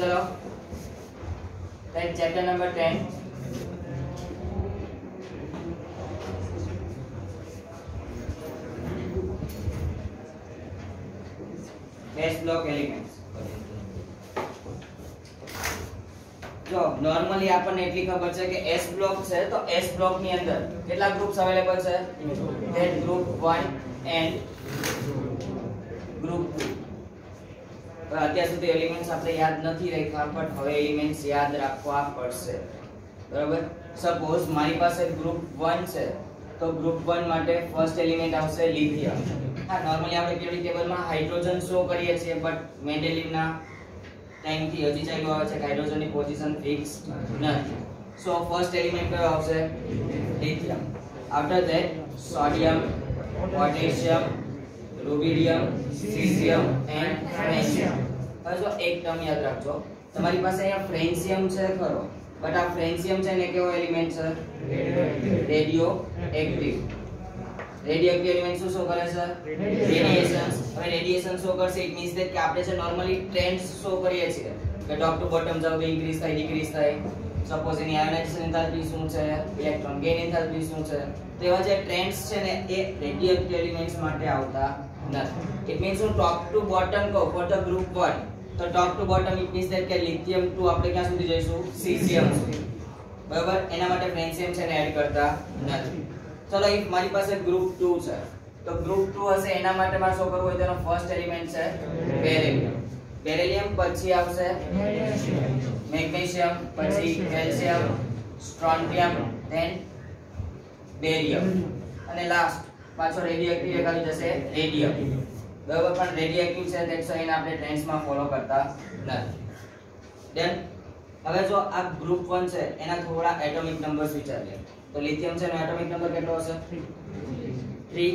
चलो chapter number 10 base block elements. जो normally આપણને એટલી ખબર છે કે S બ્લોક છે તો S બ્લોક ની અંદર કેટલા ગ્રુપ્સ અવેલેબલ છે? that group 1 and group 2। પણ અત્યાર સુધી એલિમેન્ટ્સ આપણે યાદ નથી રાખ્યા, બટ હવે એલિમેન્ટ્સ યાદ રાખવા પડશે, બરાબર? સપોઝ મારી પાસે ગ્રુપ 1 છે તો ગ્રુપ 1 માટે ફર્સ્ટ એલિમેન્ટ આવશે લિથિયમ। હા, નોર્મલી આપણે પીરિયોડિક ટેબલમાં હાઇડ્રોજન શો કરીએ છીએ, બટ મેન્ડેલિવના टाइम थी हजी चालू आवे छे हाइड्रोजन ની પોઝિશન ફિક્સ નથી। સો ફર્સ્ટ એલિમેન્ટ કયો આવશે? Lithium. After that sodium, potassium, rubidium, caesium and francium. હવે જો એક ટર્મ યાદ રાખજો, તમારી પાસે અહીંયા ફ્રેન્સિયમ છે ખરો, બટ આ ફ્રેન્સિયમ છે ને કેવો એલિમેન્ટ છે? Radio active. Radio active element show करे सर रेडिएशंस। હવે રેડિયેશન શો કરશે, ઇટ મીન્સ ધેટ કે આપણે જે નોર્મલી ટ્રેન્ડ્સ શો કરીએ છીએ કે ટોપ ટુ બોટમ જાવ તો ઇન્ક્રીઝ થાય ડિક્રીઝ થાય, સપોઝ એની આયોનાઇઝેશન એન્થાલ્પી શું છે, ઇલેક્ટ્રોન ગેઇન એન્થાલ્પી શું છે, તો એવા જે ટ્રેન્ડ્સ છે ને એ રેડિયો એક્ટિવ એલિમેન્ટ્સ માટે આવતા નથી। ઇટ મીન્સ હું ટોપ ટુ બોટમ કહું ફોર ધ ગ્રુપ 1 તો top to bottom it means that કે લિથિયમ ટુ આપણે ક્યાં સુધી જઈશું? સીઝિયમ સુધી, બરાબર? એના માટે ફ્રેન્સિયમ છે ને એડ કરતા નથી। चलो इफ मारी पास ग्रुप 2 છે તો ગ્રુપ 2 હશે, એના માટે મારે શું કરવું હોય? તેનો ફર્સ્ટ એલિમેન્ટ છે બેરિલિયમ। બેરિલિયમ પછી આવશે મેગ્નેશિયમ, પછી કેલ્શિયમ, સ્ટ્રોન્ટિયમ, ધેન બેરિયમ અને લાસ્ટ પાછો રેડિયોએક્ટિવ એક આવી જશે રેડિયમ, બરાબર? પણ રેડિયોએક્ટિવ છે દેખો એને આપણે ટ્રેન્ડ્સમાં ફોલો કરતા નથી। ધેન હવે જો આ ગ્રુપ 1 છે એના થોડા એટોમિક નંબર્સ વિચારીએ तो लिथियम છે નો એટોમિક નંબર કેટલો હશે? 3।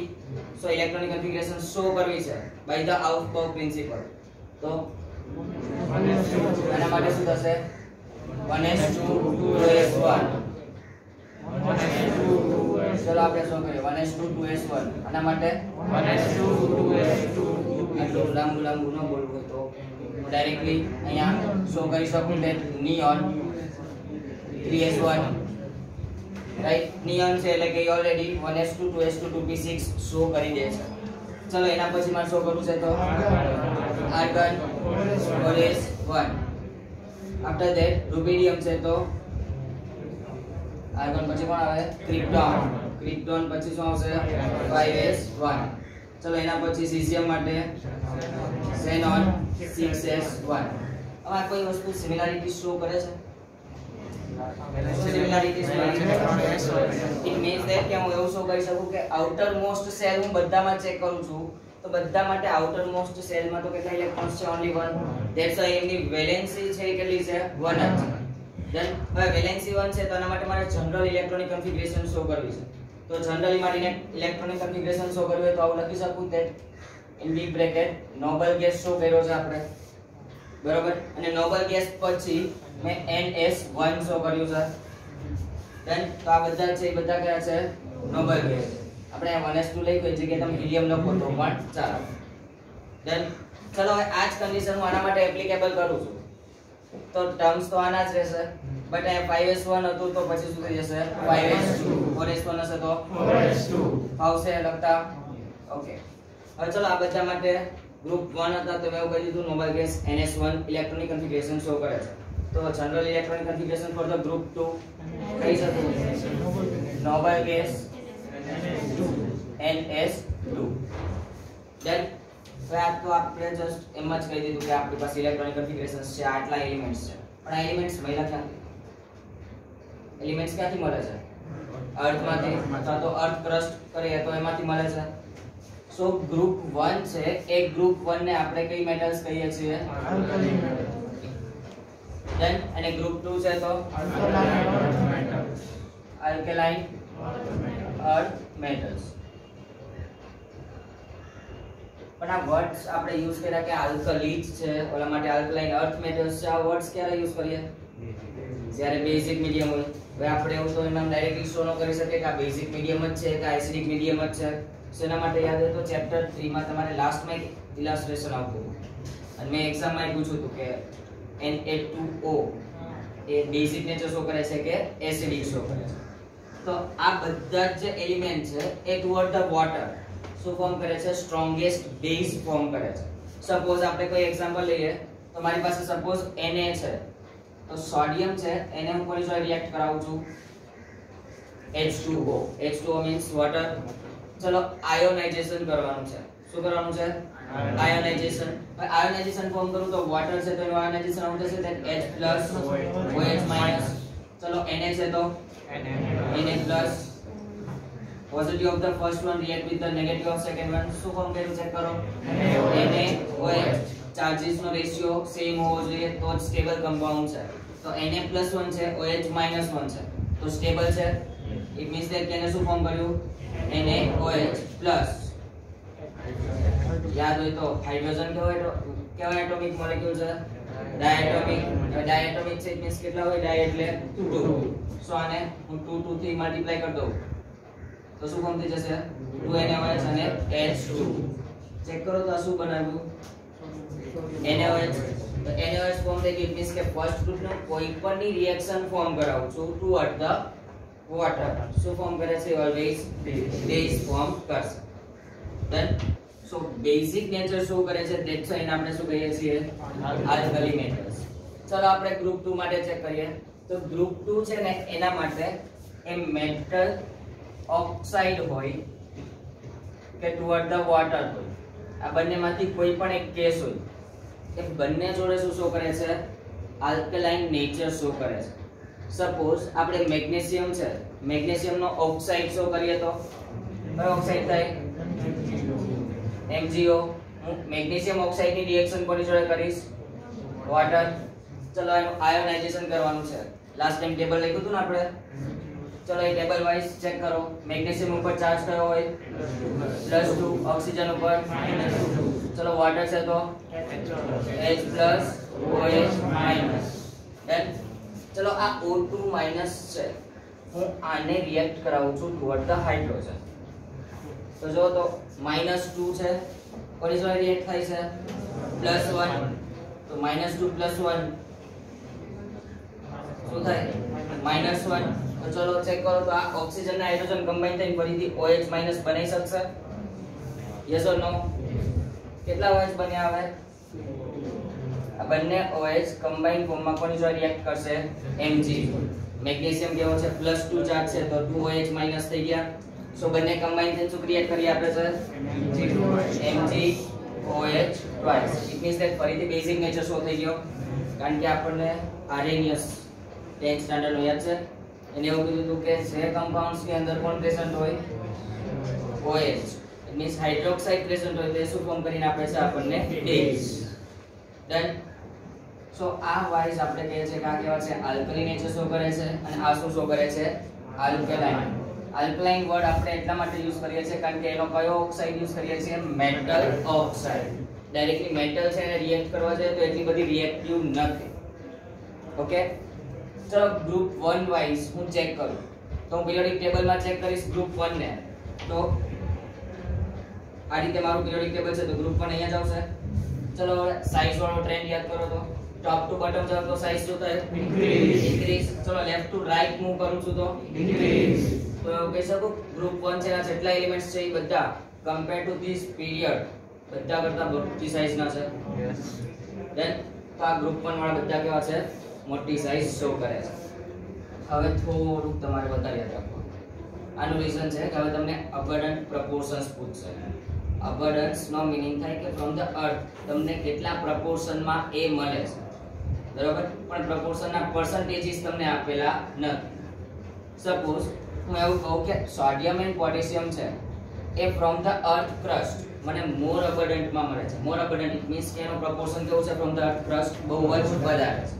સો ઇલેક્ટ્રોનિક કન્ફિગરેશન શો કરવી છે બાય ધ આઉટપોપ પ્રિન્સિપલ, તો આના માટે શું થશે? 1s2 2s1। ચલો આપણે શું કરીએ? 1s2 2s1 આના માટે 1s2 2s2 આટલું લાંબુ ન બોલવું હોય તો હું ડાયરેક્ટલી અહીંયા શો કરી શકું કે નિયોન 3s1 राइट। नियॉन से એટલે કે already 1s2 2s2 2p6 show કરી દે છે। ચલો એના પછી મારે શો કરવું છે તો argon 4s1। After that rubidium છે તો આર્ગન પછી કોણ આવે? ક્રિપ્ટોન। ક્રિપ્ટોન પછી શું આવશે? 5s1। ચલો એના પછી સીઝિયમ માટે ઝેનોન 6s1। હવે આ કોઈ વસ્તુ સિમિલારિટી શો કરે છે? સિમિલારિટીઝ ઇટ મીન્સ ધેટ કે હું એવું શું કહી શકું કે આઉટર મોસ્ટ સેલ હું બધામાં ચેક કરું છું તો બધા માટે આઉટર મોસ્ટ સેલમાં તો કેટલા ઇલેક્ટ્રોન્સ છે? Only 1। That's why any valency છે કેટલી છે? 1 જ। ધેન હવે વેલેન્સી 1 છે તો આના માટે મારે જનરલ ઇલેક્ટ્રોનિક કન્ફિગરેશન શો કરવી છે, તો જનરલી માટે ઇલેક્ટ્રોનિક કન્ફિગરેશન શો કરવી હોય તો આવું લખી શકું that in B bracket noble gas show કર્યો છે આપણે, બરાબર? અને નોબલ ગેસ પછી મેં NS1 શો કર્યું છે। ધેન તો આ બધા છે એ બધા કયા છે? Noble gas. આપણે 1s2 લઈ કોઈ જગ્યાએ તમે હિલિયમ લખો તો પણ ચાલે। ધેન ચલો હવે આ જ કન્ડિશન હું આના માટે એપ્લિકેબલ કરું છું તો ટર્મ્સ તો આના જ રહેશે, બટ આ 5s1 હતું તો પછી શું થઈ જશે? 5s2। 4s1 હશે તો 4s2 આવશે લખતા, ઓકે। હવે ચલો આ બધા માટે ગ્રુપ 1 હતા તો મેં એવું કહી દીધું noble gas NS1 electronic configuration show કરે છે, તો general electronic configuration for the group 2 कही सकूं नोबल गैस NS2। देन बात तो आपने जस्ट एम જ કહી દીધું કે આપણી પાસે ઇલેક્ટ્રોનિક કન્ફિગરેશન્સ છે, આટલા એલિમેન્ટ્સ છે, પણ આ એલિમેન્ટ્સ મળ્યા ક્યાંથી? એલિમેન્ટ્સ ક્યાંથી મળે છે? અર્થમાંથી, અથવા તો અર્થ ક્રસ્ટ કરીએ તો એમાંથી મળે છે। સો ગ્રુપ 1 છે એ ગ્રુપ 1 ને આપણે કઈ મેટલ્સ કહીએ છીએ? देन અને ગ્રુપ 2 છે તો આલ્કલાઇન અર્થ મેટલ્સ। પણ આ વર્ડ્સ આપણે યુઝ કર્યા કે આલ્કલીજ છે, ઓલા માટે આલ્કલાઇન અર્થ મેટલ્સ છે, આ વર્ડ્સ ક્યારે યુઝ કરીએ? જ્યારે બેઝિક મીડિયમ હોય। હવે આપણે એવું તો એમાં ડાયરેક્ટલી શો ન કરી શકીએ કે આ બેઝિક મીડિયમ જ છે કે એસિડિક મીડિયમ જ છે। સો એના માટે યાદ હોય તો ચેપ્ટર 3 માં તમારે લાસ્ટમાં એક ઇલાસ્ટ્રેશન આવતું હતું અને મેં એક્ઝામમાં પૂછ્યું હતું કે Na2O એ બેઝિક નેચર શો કરે છે કે એસિડિક શો કરે છે. તો આ બધા જે એલિમેન્ટ છે એ ટુવર્ડ ધ વોટર શું ફોર્મ કરે છે? સ્ટ્રોંગેસ્ટ બેઝ ફોર્મ કરે છે. સપોઝ આપણે કોઈ એક્ઝામ્પલ લઈએ તો મારી પાસે સપોઝ Na છે તો સોડિયમ છે એને હું કોની જોડે રિએક્ટ કરાવું છું? H2O. H2O means water. ચલો આયોનાઇઝેશન કરવાનું છે. શું કરવાનું છે? આયોનાઇઝેશન. આયોનાઇઝેશન ફોર્મ કરું તો વોટર છે તો એનું આયોનાઇઝેશન આવું થશે that H+ OH-. ચલો Na છે તો Na+. Positive of the first one react with the negative of second one. શું ફોર્મ કર્યું ચેક કરો. Na OH ચાર્જીસ નો રેશિયો સેમ હોવો જોઈએ તો જ સ્ટેબલ કમ્પાઉન્ડ છે. તો Na+1 છે OH-1 છે તો સ્ટેબલ છે. ઇટ મીન્સ that કેને શું ફોર્મ કર્યું? NaOH+. યાદ હોય તો હાઇડ્રોજન કેવો એટોમિક મોલેક્યુલ છે? ડાયએટોમિક. ડાયએટોમિક છે ઇટ મીન્સ કેટલા હોય? ડાય એટલે 2. સો આને હું 2 થી મલ્ટીપ્લાય કરી દઉં તો શું ફોર્મ થઈ જશે? 2NaOH અને H2. ચેક કરો તો આ શું બનાવ્યું? NaOH. તો NaOH ફોર્મ થઈ ગયું. ઇટ મીન્સ કે ફર્સ્ટ ગ્રુપનો કોઈ પણની રિએક્શન ફોર્મ કરાવું છું ટુવર્ડ ધ વોટર. શું ફોર્મ કરે છે? ઓલવેઝ બેઝ ફોર્મ કરશે. ધેન સો બેઝિક નેચર શું કરે છે? ધેટ્સ વાય આપણે શું કહીએ છીએ? Alkali metals. ચલો આપણે ગ્રુપ 2 માટે ચેક કરીએ. તો ગ્રુપ 2 છે ને એના માટે એ મેટલ ઓક્સાઇડ હોય કે ટુવર્ડ ધ વોટર હોય, આ બંનેમાંથી કોઈ પણ એક કેસ હોય એ બંને જોડે શું શો કરે છે? આલ્કલાઇન નેચર શો કરે છે. સપોઝ આપણે મેગ્નેશિયમ છે, મેગ્નેશિયમનો ઓક્સાઇડ શો કરીએ તો કયો ઓક્સાઇડ થાય? MgO. હું મેગ્નેશિયમ ઓક્સાઇડની રિએક્શન કોની જોડે કરીશ? વોટર. ચલો એનું આયોનાઇઝેશન કરવાનું છે. લાસ્ટ ટાઈમ ટેબલ લખ્યું હતું ને આપણે, ચલો એ ટેબલ વાઇઝ ચેક કરો. મેગ્નેશિયમ ઉપર ચાર્જ કયો હોય? +2. ઓક્સિજન ઉપર -2. ચલો વોટર છે તો H+ OH-. ધેન ચલો આ O2- છે, હું આને રિએક્ટ કરાવું છું ટુવર્ડ ધ હાઇડ્રોજન. તો જો તો -2 છે કોની જોડે રિએક્ટ થાય છે? +1. તો -2 + 1 શું થાય? -1. તો ચલો ચેક કરો તો આ ઓક્સિજન અને હાઇડ્રોજન કમ્બાઈન થઈને ફરીથી OH- બનાવી શકશે? યસ ઓર નો? કેટલા OH બન્યા હવે? આ બંને OH કમ્બાઈન ફોર્મમાં કોની જોડે રિએક્ટ કરશે? Mg. મેગ્નેશિયમ કેવો છે? +2 ચાર્જ છે તો 2 OH- થઈ ગયા. સો બંને કમ્બાઈન થઈને શું ક્રિએટ કરી આપે છે? MgOH twice. It means that ફરીથી બેઝિક નેચર શો થઈ ગયો. કારણ કે આપણને આર્હેનિયસ 10th સ્ટાન્ડર્ડ નો યાદ છે, એને એવું કીધું હતું કે જે કમ્પાઉન્ડ્સ ની અંદર કોણ પ્રેઝન્ટ હોય? OH. It means hydroxide present હોય તો એ શું ફોર્મ કરીને આપે છે આપણને? બેઝ. ડન. સો આ વાઇઝ આપણે કહીએ છીએ કે આ કેવા છે? આલ્કલી નેચર શો કરે છે અને આ શું શો કરે છે? આલ્કલાઇન. આલ્કલાઇન વર્ડ આપણે એટલા માટે યુઝ કરીએ છીએ કારણ કે એનો કયો ઓક્સાઇડ યુઝ કરીએ છીએ? Metal oxide. ડાયરેક્ટલી મેટલ છે એને રિએક્ટ કરવા જાય તો એટલી બધી રિએક્ટિવ નથી. ઓકે. ચલો ગ્રુપ 1 વાઇઝ હું ચેક કરું તો હું પિરિયોડિક ટેબલમાં ચેક કરીશ ગ્રુપ 1 ને. તો આ રીતે મારું પિરિયોડિક ટેબલ છે તો ગ્રુપ 1 અહીંયા જ આવશે. ચલો સાઈઝ વાળો ટ્રેન્ડ યાદ કરો તો ટોપ ટુ બોટમ જાવ તો સાઈઝ શું થાય? ઇન્ક્રીઝ. ચલો લેફ્ટ ટુ રાઈટ મૂવ કરું છું તો ડિક્રીઝ. તો એવું કહી શકું ગ્રુપ 1 છે, આ જેટલા એલિમેન્ટ્સ છે એ બધા કમ્પેર ટુ ધીસ પીરિયડ બધા કરતા મોટી સાઈઝના છે. ધેન તો આ ગ્રુપ 1 વાળા બધા કેવા છે? મોટી સાઈઝ શો કરે છે. હવે થોડુંક તમારે વધારે યાદ રાખવું. આનું રીઝન છે કે હવે તમને અબન્ડન્ટ પ્રપોર્શન્સ પૂછશે. અબન્ડન્સ નો મીનિંગ થાય કે ફ્રોમ ધ અર્થ તમને કેટલા પ્રપોર્શનમાં એ મળે છે, બરાબર? પણ પ્રપોર્શનના પર્સન્ટેજીસ તમને આપેલા નથી. સપોઝ હું એવું કહું કે સોડિયમ એન્ડ પોટેશિયમ છે એ ફ્રોમ ધ અર્થ ક્રસ્ટ મને મોર અબન્ડન્ટમાં મળે છે. મોર અબન્ડન્ટ ઇટ મીન્સ કે એનો પ્રપોર્શન કેવું છે? ફ્રોમ ધ અર્થ ક્રસ્ટ બહુ જ વધારે છે.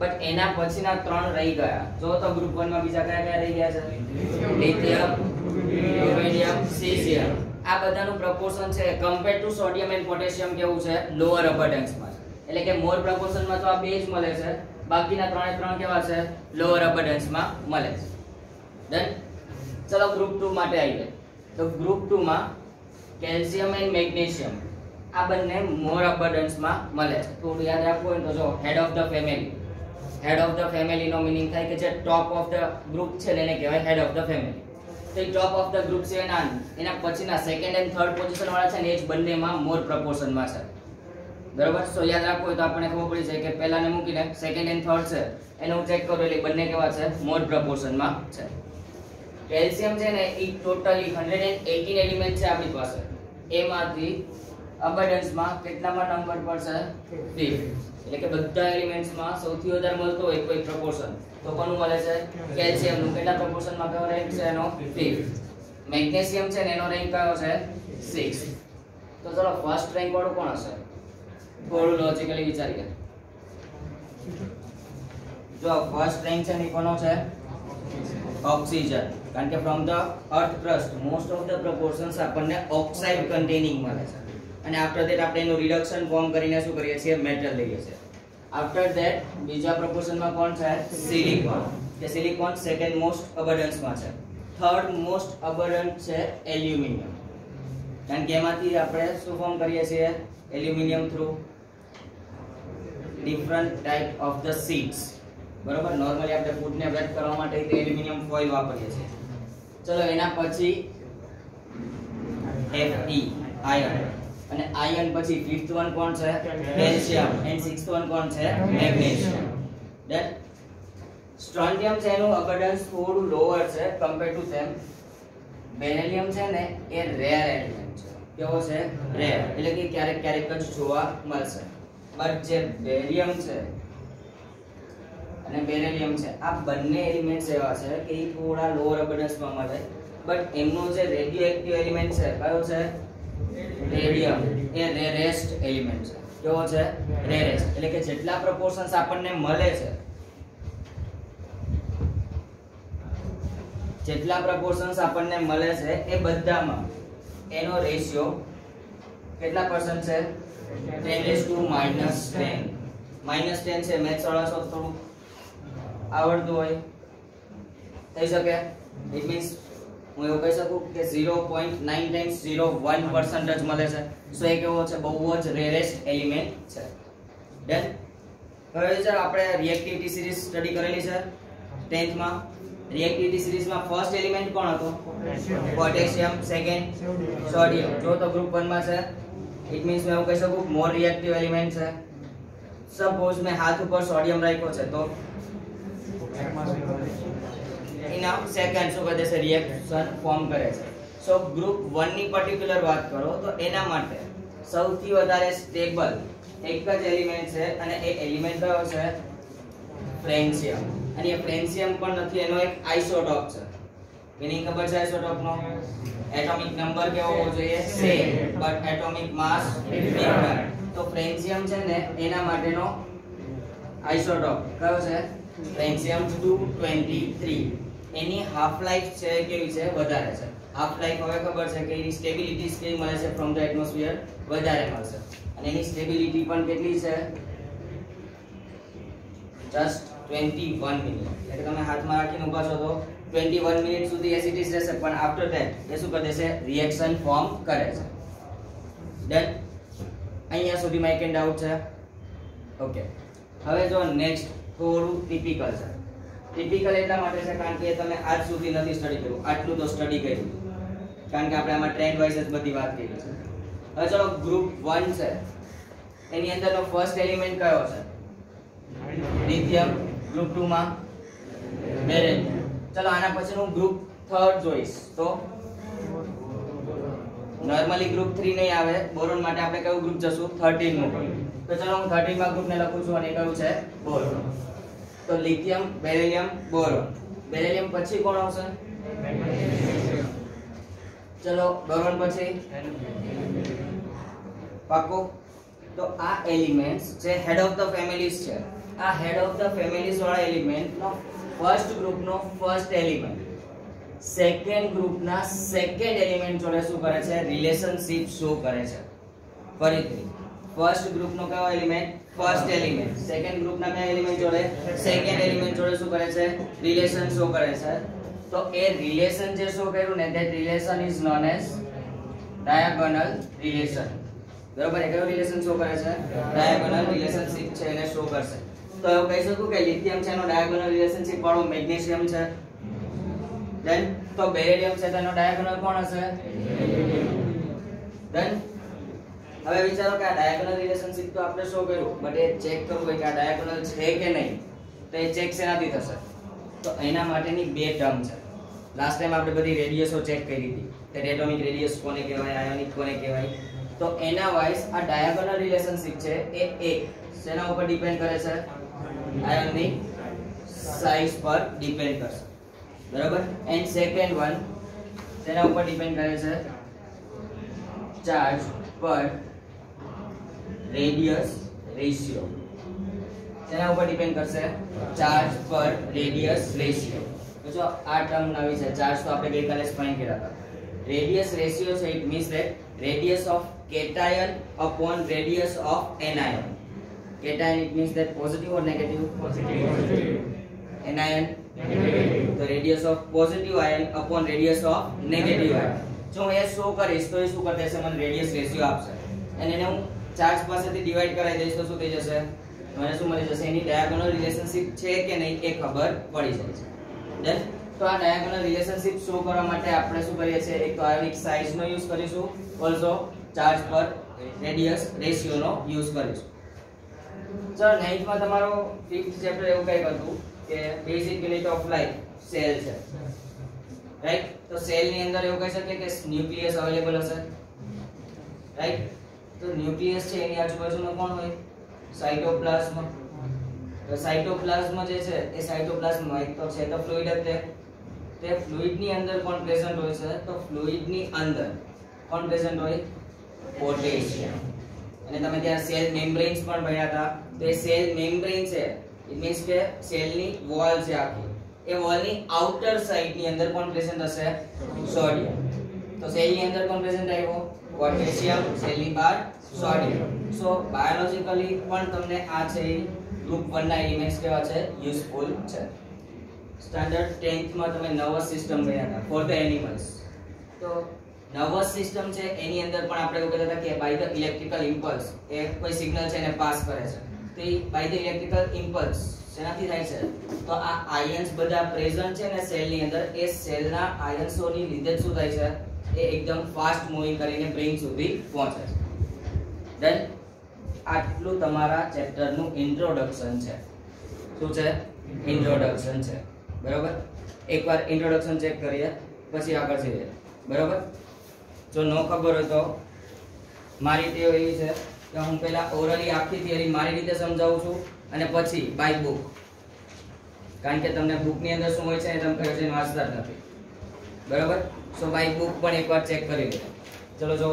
બટ એના પછીના 3 રહી ગયા. જો તો ગ્રુપ 1 માં બીજા કયા રહી ગયા છે? Lithium, uranium, caesium. આ બધાનું પ્રપોર્શન છે compare to sodium and potassium કેવું છે? લોઅર અબન્ડન્સમાં. એટલે કે મોર પ્રપોર્શનમાં તો આ બે જ મળે છે, બાકીના 3 કેવા છે? લોઅર અબન્ડન્સમાં મળે છે. ડન. ચલો ગ્રુપ 2 માટે આવીએ. તો ગ્રુપ 2 માં કેલ્શિયમ એન્ડ મેગ્નેશિયમ આ બંને મોર અબન્ડન્સ માં મળે છે. થોડું યાદ રાખવું હોય તો જો head of the family, head of the family નો મીનિંગ થાય કે જે ટોપ ઓફ ધ ગ્રુપ છે એને કહેવાય હેડ ઓફ ધ ફેમિલી. તો ટોપ ઓફ ધ ગ્રુપ છે એના પછીના સેકન્ડ એન્ડ થર્ડ પોઝિશન વાળા છે ને એ જ બંનેમાં મોર પ્રપોર્શન માં છે. બરાબર. સો યાદ રાખવું હોય તો આપણને ખબર પડી જાય કે પહેલાને મૂકીને સેકન્ડ એન્ડ થર્ડ છે એને હું ચેક કરું એટલે બંને કેવા છે મોર પ્રપોર્શન માં છે. કેલ્શિયમ છે ને એ ટોટલી 118 એલિમેન્ટ છે આપણી પાસે. એમાંથી અબન્ડન્સ માં કેટલામાં નંબર પર છે 5. એટલે કે બધા એલિમેન્ટ્સ માં સૌથી વધારે મળતો હોય કોઈ પ્રપોર્શન તો કોનું મળે છે કેલ્શિયમ નું. કેટલા પ્રપોર્શન માં કયો રેન્ક છે એનો 5. મેગ્નેશિયમ છે ને એનો રેન્ક કયો છે 6. તો ચલો ફર્સ્ટ રેન્ક વાળું કોણ હશે? થોડું લોજિકલી વિચારીએ. જો ફર્સ્ટ રેન્ક છે ને કોનો છે? ઓક્સિજન. કારણ કે from the earth crust most of the proportions આપણને ઓક્સાઇડ કન્ટેનિંગ મળે છે અને આફ્ટર ધેટ આપણે એનું રિડક્શન ફોર્મ કરીને શું કરીએ છીએ મેટલ લઈએ છીએ. આફ્ટર ધેટ બીજા પ્રપોર્શનમાં કોણ છે? સિલિકોન. કે સિલિકોન સેકન્ડ મોસ્ટ અબન્ડન્સ માં છે. થર્ડ મોસ્ટ અબન્ડન્ટ છે એલ્યુમિનિયમ. કારણ કે એમાંથી આપણે શું ફોર્મ કરીએ છીએ aluminium through different type of the sheets. બરોબર. નોર્મલી આપણે ફૂડને રેપ કરવા માટે એલ્યુમિનિયમ ફોઇલ વાપરીએ છીએ. ચલો એના પછી Fe આયર્ન અને આયર્ન પછી ફિફ્થ વન કોણ છે? કેલ્શિયમ એન્ડ સિક્સ્થ વન કોણ છે? મેગ્નેશિયમ. ધેટ સ્ટ્રોન્ટિયમ છે એનું અબન્ડન્સ થોડું લોઅર છે કમ્પેર ટુ ધેમ. બેરિલિયમ છે ને એ રેર એલિમેન્ટ છે. કેવો છે? રેર. એટલે કે ક્યારેક ક્યારેક જ જોવા મળશે. બટ જે બેરિયમ છે અને બેરિલિયમ છે આ બંને એલિમેન્ટ્સ એવા છે કે એ થોડા લોઅર અબન્ડન્સમાં મળે. બટ એમનો જે રેડિયોએક્ટિવ એલિમેન્ટ છે કયો છે? રેડિયમ. એ રેરેસ્ટ એલિમેન્ટ છે. કેવો છે? રેરેસ્ટ. એટલે કે જેટલા પ્રપોર્શન્સ આપણને મળે છે જેટલા પ્રપોર્શન્સ આપણને મળે છે એ બધામાં એનો રેશિયો કેટલા પર્સન્ટ છે? 10⁻⁻10. -10 છે. મેથ્સ વાળા છો થોડું આવડતું હોય થઈ શકે. ઇટ મીન્સ હું એવું કહી શકું કે 0.9 ટાઈમ્સ 0.1% જ મળે છે. સો એ કેવો છે? બહુ જ રેરેસ્ટ એલિમેન્ટ છે. ડન. હવે ચાલો આપણે રિએક્ટિવિટી સિરીઝ સ્ટડી કરેલી છે 10th માં. રિએક્ટિવિટી સિરીઝમાં ફર્સ્ટ એલિમેન્ટ કોણ હતો? પોટેશિયમ. Second sodium. જો તો ગ્રુપ 1 માં છે ઇટ મીન્સ હું એવું કહી શકું મોર રિએક્ટિવ એલિમેન્ટ છે. સપોઝ મેં હાથ ઉપર સોડિયમ રાખ્યો છે તો એના સેકન્ડ શું કરે છે? રિએક્શન ફોર્મ કરે છે. સો ગ્રુપ 1 ની પર્ટિક્યુલર વાત કરો તો એના માટે સૌથી વધારે સ્ટેબલ એક જ એલિમેન્ટ છે અને એ એલિમેન્ટ કયો છે? ફ્રેન્સિયમ. અને એ ફ્રેન્સિયમ પણ નથી, એનો એક આઇસોટોપ છે. મીનિંગ ખબર છે આઇસોટોપ નો? એટોમિક નંબર કેવો હોવો જોઈએ? Same but atomic mass different. તો ફ્રેન્સિયમ છે ને એના માટેનો આઇસોટોપ કયો છે? ફ્રેન્સિયમ 223. એની હાફ લાઈફ છે કેવી છે? વધારે છે. હાફ લાઈફ હવે ખબર છે કે એની સ્ટેબિલિટી કેવી મળે છે? ફ્રોમ ધ એટમોસ્ફિયર વધારે મળશે. અને એની સ્ટેબિલિટી પણ કેટલી છે? Just 21 minute. એટલે તમે હાથમાં રાખીને ઊભા છો તો 21 મિનિટ સુધી એસિડિસ રહેશે પણ આફ્ટર ધેટ એ શું કરે છે? રિએક્શન ફોર્મ કરે છે. ડન. અહીંયા સુધીમાં એક ડાઉટ છે? ઓકે. હવે જો નેક્સ્ટ થોડું ટિપિકલ છે. ટિપિકલ એટલા માટે છે કારણ કે તમે આજ સુધી નથી સ્ટડી કર્યું. આટલું તો સ્ટડી કર્યું કારણ કે આપણે આમાં ટ્રેન્ડ વાઇઝ જ બધી વાત કરી છે. હવે ચલો ગ્રુપ 1 છે એની અંદરનો ફર્સ્ટ એલિમેન્ટ કયો છે? લિથિયમ. ગ્રુપ 2 માં બેરિલિયમ. ચલો આના પછી હું ગ્રુપ 3 જોઈશ તો નોર્મલી ગ્રુપ 3 નહીં આવે. બોરોન માટે આપણે કયું ગ્રુપ જશું? 13 નું. તો ચલો હું 13 માં ગ્રુપને લખું છું અને કયું છે? બોરોન. તો લિથિયમ, બેરિલિયમ, બોરોન. બેરિલિયમ પછી કોણ આવશે? ચલો બોરોન પછી પાકો. તો આ એલિમેન્ટ્સ જે હેડ ઓફ ધ ફેમિલીઝ છે આ હેડ ઓફ ધ ફેમિલીઝ વાળા એલિમેન્ટનો ફર્સ્ટ ગ્રુપનો ફર્સ્ટ એલિમેન્ટ સેકન્ડ ગ્રુપના સેકન્ડ એલિમેન્ટ જોડે શું કરે છે? રિલેશનશિપ શો કરે છે. ફરીથી ફર્સ્ટ ગ્રુપનો કયો એલિમેન્ટ? First element. સેકન્ડ ગ્રુપના કયા એલિમેન્ટ જોડે? સેકન્ડ એલિમેન્ટ જોડે શું કરે છે? રિલેશન શો કરે છે. તો એ રિલેશન જે શો કર્યું ને that relation is known as diagonal relation. બરાબર એ કયો રિલેશન શો કરે છે ડાયાગોનલ રિલેશનશિપ છે એને શો કરશે તો એવું કહી શકું કે લિથિયમ છે એનો ડાયાગોનલ રિલેશનશિપ વાળો મેગ્નેશિયમ છે ધેન તો બેરિલિયમ છે તેનો ડાયાગોનલ કોણ હશે ધેન હવે વિચારો કે આ ડાયાગોનલ રિલેશનશિપ તો આપણે શો કર્યું બટ એ ચેક કરવું હોય કે આ ડાયાગોનલ છે કે નહીં તો એ ચેક શેનાથી થશે તો એના માટેની બે ટર્મ છે લાસ્ટ ટાઈમ આપણે બધી રેડિયસો ચેક કરી હતી કે એટોમિક રેડિયસ કોને કહેવાય આયોનિક કોને કહેવાય તો એના વાઇઝ આ ડાયાગોનલ રિલેશનશિપ છે એ એક શેના ઉપર ડિપેન્ડ કરે છે આયોનિક સાઇઝ પર ડિપેન્ડ કરશે બરાબર એન્ડ સેકન્ડ વન શેના ઉપર ડિપેન્ડ કરે છે ચાર્જ પર રેડિયસ રેશિયો શેના ઉપર ડિપેન્ડ કરશે ચાર્જ પર રેડિયસ રેશિયો તો જો આ ટર્મ નવી છે ચાર્જ તો આપણે ગઈકાલે જ ફાઇન્ડ કર્યા હતા રેડિયસ રેશિયો છે it means that radius of cation upon radius of anion cation it means that positive or negative anion negative the radius of positive ion upon radius of negative ion જો હું એ show કરીશ તો એ શું કરી દેશે મને radius ratio આપશે અને એને હું ચાર્જ પાસેથી ડિવાઈડ કરાવી દઈશ તો શું થઈ જશે મને શું મળી જશે એની ડાયાગોનલ રિલેશનશિપ છે કે નહીં એ ખબર પડી જાય છે ધેન તો આ ડાયાગોનલ રિલેશનશિપ શો કરવા માટે આપણે શું કરીએ છીએ એક તો આયોનિક સાઇઝ નો યુઝ કરીશું ઓલસો ચાર્જ પર રેડિયસ રેશિયો નો યુઝ કરીશું સર 9th માં તમારો 5th ચેપ્ટર એવું કંઈક હતું કે basic unit of life cell છે રાઈટ તો સેલ ની અંદર એવું કહી શકીએ કે ન્યુક્લિયસ અવેલેબલ હશે રાઈટ તો ન્યુક્લિયસ છે એની આજુબાજુમાં કોણ હોય સાઇટોપ્લાઝમ તો સાઇટોપ્લાઝમ જે છે એ સાઇટોપ્લાઝમ એક તો છે તો ફ્લુઇડ જ તે ફ્લુઇડ ની અંદર કોણ પ્રેઝન્ટ હોય છે તો ફ્લુઇડ ની અંદર કોણ પ્રેઝન્ટ હોય પોટેશિયમ અને તમે ત્યાં સેલ મેમ્બ્રેન્સ પણ ભણ્યા હતા તો એ સેલ મેમ્બ્રેન છે ઇટ મીન્સ કે સેલ ની વોલ છે આખી એ વોલ ની આઉટર સાઇડ ની અંદર કોણ પ્રેઝન્ટ હશે સોડિયમ તો સેલ ની અંદર કોણ પ્રેઝન્ટ આવ્યો પોટેશિયમ સેલ ની બહાર સોડિયમ સો બાયોલોજિકલી પણ તમને આ છે ગ્રુપ 1 ના એલિમેન્ટ્સ કેવા છે યુઝફુલ છે સ્ટાન્ડર્ડ 10th માં તમે નર્વસ સિસ્ટમ ભણ્યા હતા ફોર ધ એનિમલ્સ તો નર્વસ સિસ્ટમ છે એની અંદર પણ આપણે એવું કહેતા હતા કે બાય ધ ઇલેક્ટ્રિકલ ઇમ્પલ્સ એ કોઈ સિગ્નલ છે એને પાસ કરે છે તો એ બાય ધ ઇલેક્ટ્રિકલ ઇમ્પલ્સ શેનાથી થાય છે તો આ આયન્સ બધા પ્રેઝન્ટ છે ને સેલ ની અંદર એ સેલના આયન્સોની લીધે શું થાય છે એ એકદમ ફાસ્ટ મૂવિંગ કરીને બ્રેઇન સુધી પહોંચે છે ધેન આટલું તમારા ચેપ્ટર નું ઇન્ટ્રોડક્શન છે શું છે ઇન્ટ્રોડક્શન છે બરાબર એકવાર ઇન્ટ્રોડક્શન ચેક કરીએ પછી આગળ જઈએ બરાબર જો નો ખબર હોય તો મારી ટેવ એવી છે કે હું પહેલા ઓરલી આખી થિયરી મારી રીતે સમજાવું છું અને પછી બાય બુક કારણ કે તમને બુક ની અંદર શું હોય છે એ તમે કહે છે વાંચતા જ નથી બરાબર સો બાય બુક પણ એકવાર ચેક કરી લો ચલો જો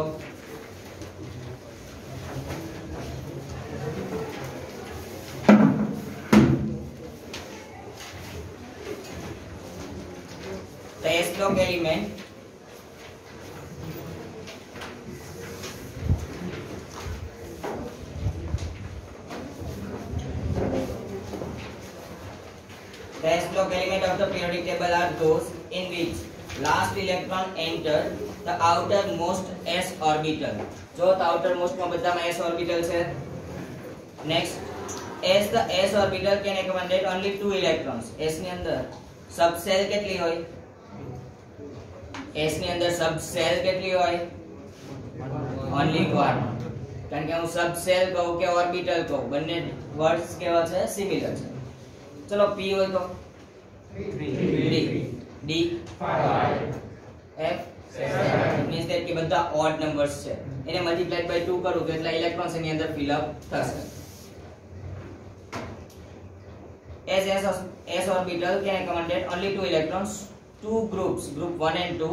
the S block element of the periodic table are those in which last electron enter the outermost s orbital જો the outermost માં બધામાં s orbital છે next as the s orbital can accommodate only 2 electrons s ની અંદર સબસેલ કેટલી હોય s ની અંદર સબસેલ કેટલી હોય only one કારણ કે હું સબસેલ કહું કે ઓર્બિટલ કહું બંને વર્ડ્સ કેવા છે સિમિલર છે ચલો p હોય તો 3 d 5 f 7 means that કે બધા ઓડ નંબર્સ છે એને મલ્ટીપ્લાઈડ બાય 2 કરું તો એટલા ઇલેક્ટ્રોન્સ એની અંદર ફિલ અપ થશે as s orbital can accommodate only 2 electrons two groups group 1 and 2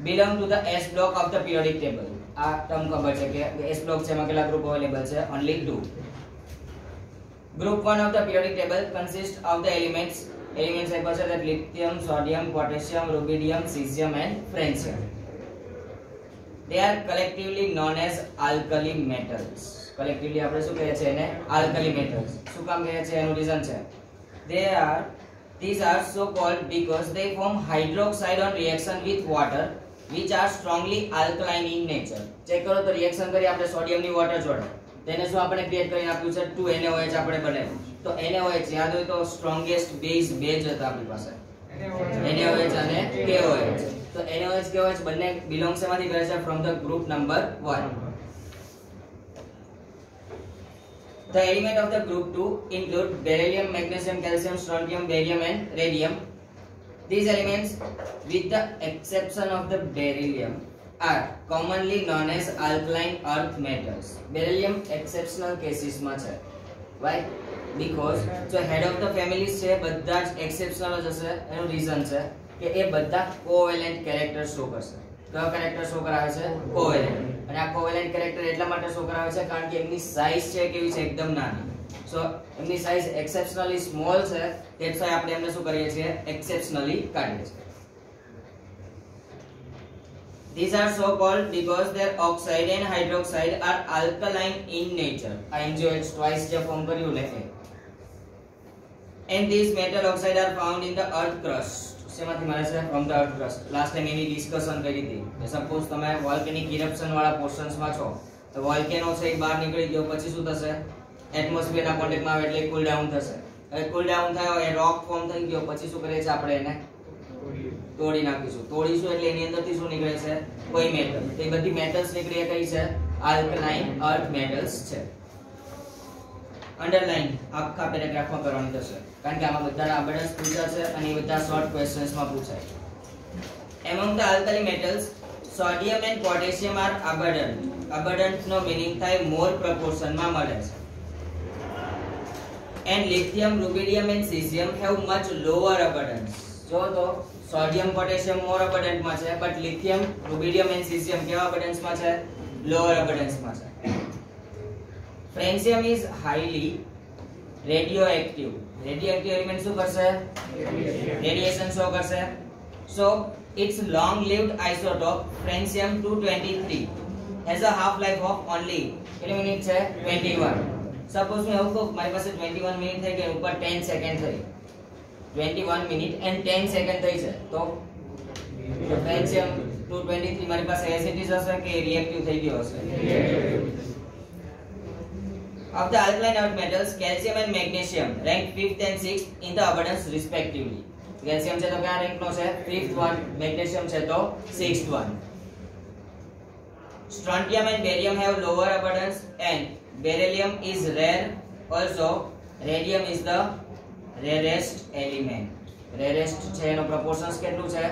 belong to the s block of the periodic table આ ટર્મ ખબર છે કે s block છે એમાં કેટલા ગ્રુપ અવેલેબલ છે only 2 group 1 of the periodic table consists of the elements like that lithium sodium potassium rubidium cesium and francium they are collectively known as alkali metals collectively આપણે શું કહીએ છીએ એને alkali metals શું કામ કહીએ છીએ એનું રીઝન છે these are so called because they form hydroxide on reaction with water which are strongly alkaline in nature. Check કરો તો રિએક્શન કરી આપણે સોડિયમ ની વોટર જોડે તેને શું આપણે ક્રિએટ કરીને આપ્યું છે 2NaOH આપણે બનાવ્યું. તો NaOH યાદ હોય તો સ્ટ્રોંગેસ્ટ બેઝ હતા આપણી પાસે NaOH અને KOH. તો NaOH KOH બંને બિલોંગ્સ એમાંથી કરે છે from the group number 1. The element of the group 2 include beryllium, magnesium, calcium, strontium, barium and radium. These elements, with the exception of the beryllium, are commonly known as alkaline earth metals. Beryllium exceptional cases માં છે. Why? Because જો head of the families છે બધા જ exceptional જ હશે. એનું reason છે કે એ બધા કોવેલેન્ટ કેરેક્ટર શો કરશે. કયો કેરેક્ટર શો કરાવે છે? કોવેલેન્ટ. અને આ કોવેલેન્ટ કેરેક્ટર એટલા માટે શો કરાવે છે કારણ કે એમની સાઈઝ છે કેવી છે? એકદમ નાની. સો એમની સાઈઝ એક્સેપ્શનલી સ્મોલ છે, ધેટ્સ વાય આપણે એમને શું કરીએ છીએ? એક્સેપ્શનલી કાઢીએ છીએ. These are so called because their oxide and hydroxide are alkaline in nature. આ NaOH twice જે ફોર્મ કર્યું ને એ. And these metal oxide are found in the earth crust. શેમાંથી મળે છે? From the earth crust. Last time any discussion કરી હતી. Suppose તમે વોલ્કેનિક ઇરપ્શન વાળા પોર્શન્સ માં છો તો વોલ્કેનો છે બહાર નીકળી ગયો પછી શું થશે? એટમોસ્ફિયર ના કોન્ટેક્ટ માં આવે એટલે કુલ ડાઉન થશે. હવે કુલ ડાઉન થાય એ રોક ફોર્મ થઈ ગયો પછી શું કરીએ છીએ આપણે? એને તોડી નાખીશું. તોડીશું એટલે એની અંદરથી શું નીકળે છે? કોઈ મેટલ. તો એ બધી મેટલ્સ નીકળી કઈ છે? આલ્કલાઇન અર્થ મેટલ્સ છે. અંડરલાઈન આખા પેરેગ્રાફમાં કરવાની થશે કારણ કે આમાં બધા અબન્ડન્સ પૂછ્યા છે અને એ બધા શોર્ટ ક્વેશ્ચન્સમાં પૂછાય. Among the alkali metals, sodium and potassium are abundant. Abundant નો મીનિંગ થાય મોર પ્રપોર્શન માં મળે છે. And lithium, rubidium and cesium have much lower abundance. જો તો સોડિયમ પોટેશિયમ મોર અબન્ડન્ટ માં છે but lithium, rubidium and cesium કેવા અબન્ડન્સ માં છે? લોઅર અબન્ડન્સ માં છે. Francium is highly radioactive. Radioactive element શું કરશે? રેડિયેશન શો કરશે. So its long lived isotope francium 223 has a half life of only કેટલી મિનિટ છે? 21. સપોઝ હું એવું કહું મારી પાસે 21 મિનિટ થઈ ગઈ ઉપર 10 સેકન્ડ થઈ 21 મિનિટ and 10 સેકન્ડ થઈ છે તો francium 223 મારી પાસે એસિડિક હશે કે રિએક્ટિવ થઈ ગયો હશે? Of the alkaline earth metals, calcium and magnesium rank 5th and 6th in the abundance respectively. Calcium છે તો કયા રેન્ક નો છે? 5th one. Magnesium છે તો 6th one. Strontium and barium have lower abundance and beryllium is rare. Also, radium is the rarest element. Rarest છે એનો proportions કેટલું છે?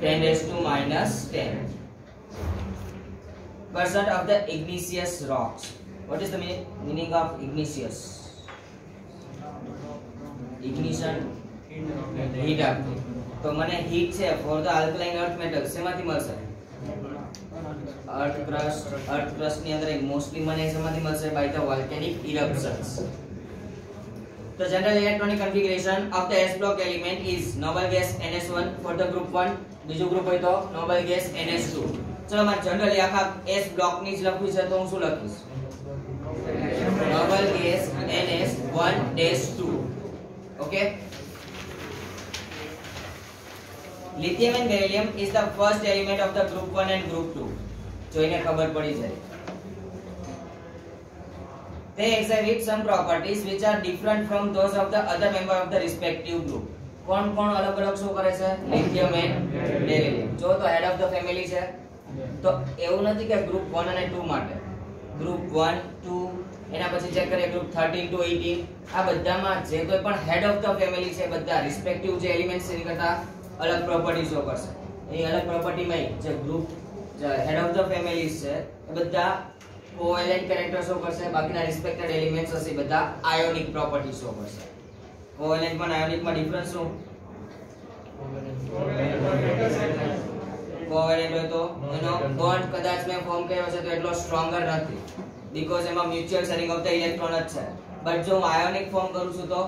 10⁻10% of the igneous rocks. What is the meaning of igneous? Ignition, heat up. તો મને heat છે for the alkaline earth metals શેમાંથી મળશે? earth crust ની અંદર મોસ્ટલી મને શેમાંથી મળશે? by the volcanic eruptions. The general electronic configuration of the s block element is noble gas NS1 for the group 1. બીજું group હોય તો noble gas NS2. ચલો મારે જનરલી આખા s બ્લોક ની જ લખવું છે તો હું શું લખીશ? noble gas NS1-2. Okay. Lithium and beryllium is the first element of the group 1 and group 2. જોઈને ખબર પડી જાય. They exhibit some properties which are different from those of the other member of the respective group. કોણ અલગ અલગ શું કરે છે? lithium and beryllium. જો તો head of the family છે તો એવું નથી કે group 1 અને 2 માટે. group 1 2 એના પછી ચેક કરીએ group 13 to 18 આ બધામાં જે કોઈ પણ head of the family છે બધા respective જે એલિમેન્ટ્સ છે એની કરતા અલગ પ્રોપર્ટી શો કરશે. એ અલગ પ્રોપર્ટીમાં જે group head of the families છે એ બધા કોવેલેન્ટ કેરેક્ટર શો કરશે. બાકીના રિસ્પેક્ટેડ એલિમેન્ટ્સ હશે બધા આયોનિક પ્રોપર્ટી શો કરશે. કોવેલેન્ટ માં આયોનિક માં ડિફરન્સ શું? કોવેલેન્ટ હોય તો એનો બોન્ડ કદાચ મેં ફોર્મ કર્યો છે તો એટલો સ્ટ્રોંગર નથી બીકોઝ એમાં mutual sharing of the electron જ છે. બટ જો હું આયોનિક ફોર્મ કરું છું તો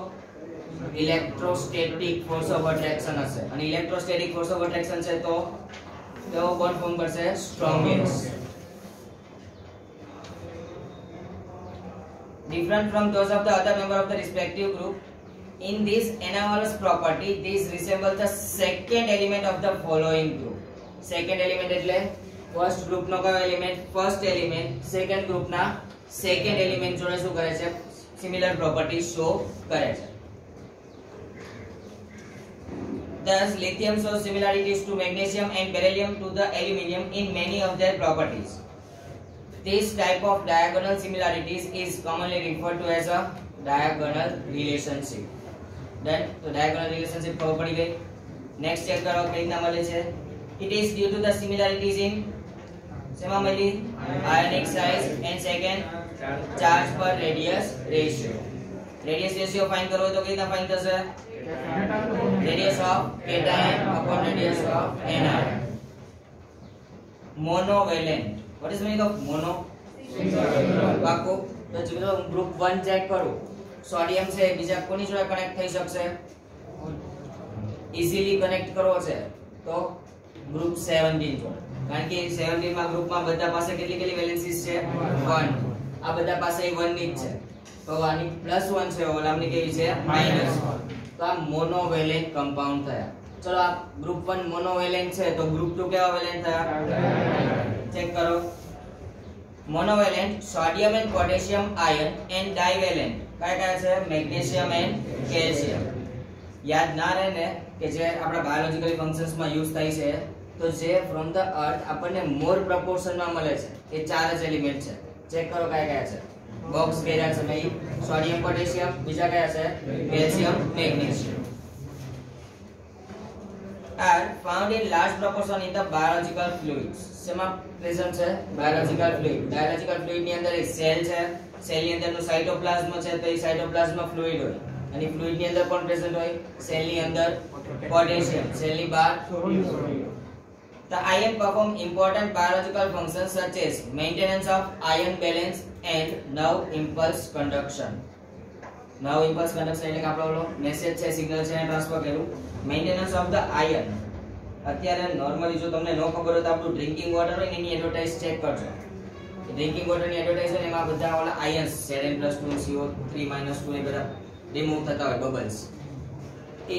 ઇલેક્ટ્રોસ્ટેટિક ફોર્સ ઓફ અટ્રેક્શન હશે અને ઇલેક્ટ્રોસ્ટેટિક ફોર્સ ઓફ અટ્રેક્શન છે તો કેવો બોન્ડ ફોર્મ કરશે? Strongest. Different from those of the other member of the respective group, in this anomalous property, these resemble the second element of the following group. Second element એટલે first ગ્રુપનો કયો element? First element second ગ્રુપના second element જોડે શું કરે છે? Similar property show કરે છે. Thus, lithium shows similarities to magnesium and beryllium to the aluminum in many of their properties. This type of diagonal similarities is commonly referred to as a diagonal relationship. Then, so diagonal relationship ખબર પડી ગઈ. Next check કરો કઈ રીતના મળે છે. It is due to the similarities in શેમાં મળી? Ionic size and second charge per radius ratio. Radius ratio find કરવો તો કઈ રીતના find થશે? Radius of cation upon radius of anion. Monovalent. What is the meaning of mono? પાકો. તો ચલો ગ્રુપ 1 ચેક કરું. સોડિયમ છે બીજા કોની જોડે કનેક્ટ થઈ શકશે? ઇઝીલી કનેક્ટ કરવો છે તો ગ્રુપ 17 જોડે. કારણ કે 17 માં ગ્રુપમાં બધા પાસે કેટલી કેટલી વેલેન્સીસ છે? 1. આ બધા પાસે 1 ની જ છે. તો આની +1 છે, ઓલામની કેવી છે? -1. તો આ મોનોવેલેન્ટ કમ્પાઉન્ડ થયા. ચલો આ ગ્રુપ 1 મોનોવેલેન્ટ છે તો ગ્રુપ 2 કેવા વેલેન્ટ થયા? ચેક કરો. Monovalent sodium and potassium ion and divalent કયા કયા છે? Magnesium and calcium. યાદ ના રહે ને કે જે આપણા બાયોલોજીકલ ફંક્શન્સ માં યુઝ થાય છે તો જે ફ્રોમ ધ અર્થ આપણને મોર પ્રોપોર્શન માં મળે છે એ 4 જ એલિમેન્ટ છે. ચેક કરો કયા કયા છે? બોક્સ કર્યા છે ભાઈ. સોડિયમ પોટેશિયમ, બીજા કયા છે? Calcium magnesium. are found in large proportion in the biological fluids. શેમાં પ્રેઝન્ટ છે? Biological fluid. બાયોલોજીકલ ફ્લુઇડ ની અંદર એક સેલ છે, સેલ ની અંદરનું સાઇટોપ્લાઝમ છે તો એ સાઇટોપ્લાઝમ ફ્લુઇડ હોય અને ફ્લુઇડ ની અંદર કોણ પ્રેઝન્ટ હોય? સેલ ની અંદર પોટેશિયમ, સેલ ની બહાર sodium. The ion perform important biological functions such as maintenance of ion balance and nerve impulse conduction. Nerve impulse conduction એટલે કે આપણો મેસેજ છે, સિગ્નલ છે એને ટ્રાન્સફર કર્યું. Maintenance of the ion. અત્યારે નોર્મલી જો તમને ન ખબર હોય તો આપણું ડ્રિંકિંગ વોટર હોય ને એની એડવર્ટાઇઝ ચેક કરજો. ડ્રિંકિંગ વોટર ની એડવર્ટાઇઝ હોય એમાં બધા ઓલા આયન્સ Zn+2 CO3-2 એ બધા રિમૂવ થતા હોય બબલ્સ. એ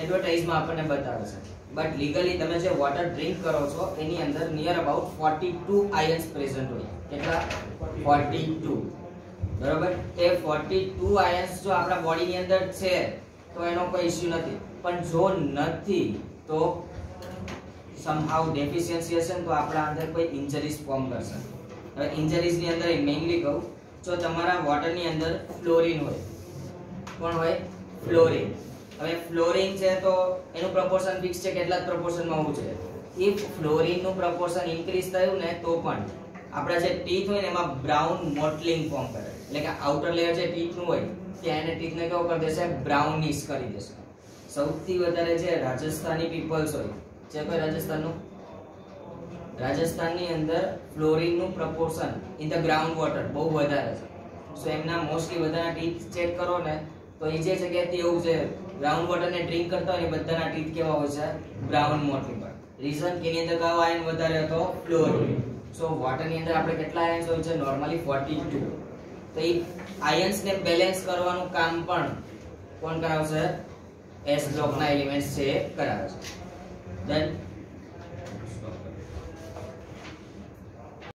એડવર્ટાઇઝ માં આપણને બતાવે છે. બટ લીગલી તમે જે વોટર ડ્રિંક કરો છો એની અંદર નિયર અબાઉટ 42 આયન્સ પ્રેઝન્ટ હોય. કેટલા? 42. બરોબર? એ 42 આયન્સ જો આપણા બોડીની અંદર છે તો એનો કોઈ ઇશ્યુ નથી. પણ જો નથી તો somehow deficiency હશે તો આપણા અંદર કોઈ ઇન્જરીઝ ફોર્મ કરશે. હવે ઇન્જરીઝ ની અંદર મેઇનલી કહું જો તમારા વોટર ની અંદર ફ્લોરિન હોય. કોણ હોય? ફ્લોરિન. હવે ફ્લોરિન છે તો એનું પ્રોપોર્શન ફિક્સ છે, કેટલા પ્રોપોર્શનમાં હોવું જોઈએ? ઇફ ફ્લોરિન નું પ્રોપોર્શન ઇન્ક્રીઝ થયું ને તો પણ આપણા જે ટીથ હોય ને એમાં બ્રાઉન મોટલિંગ ફોર્મ કરે. એટલે કે આઉટર લેયર જે ટીથ નું હોય કે એને ટીથ ને કેવો કરી દેશે? બ્રાઉનિશ કરી દેશે. સૌથી વધારે જે રાજસ્થાની પીપલ્સ હોય જે કોઈ રાજસ્થાનનું, રાજસ્થાનની અંદર ફ્લોરિન નું proportion in the ground water બહુ વધારે છે. સો એમના મોસ્ટલી બધાના ટીથ ચેક કરો ને તો એ જે જગ્યાએથી એવું છે ગ્રાઉન્ડ વોટર ને ડ્રિંક કરતા હોય ને બધાના ટીથ કેવા હોય છે? બ્રાઉન મોટલિંગ. રીઝન કે એની અંદર કયો આયન વધારે હતો? ફ્લોરિન. સો વોટર ની અંદર આપણે કેટલા આયન્સ હોય છે? નોર્મલી 42. તો એ આયન્સ ને બેલેન્સ કરવાનું કામ પણ કોણ કરાવશે? S બ્લોક ના એલિમેન્ટ્સ છે કરાવે છે. ધેન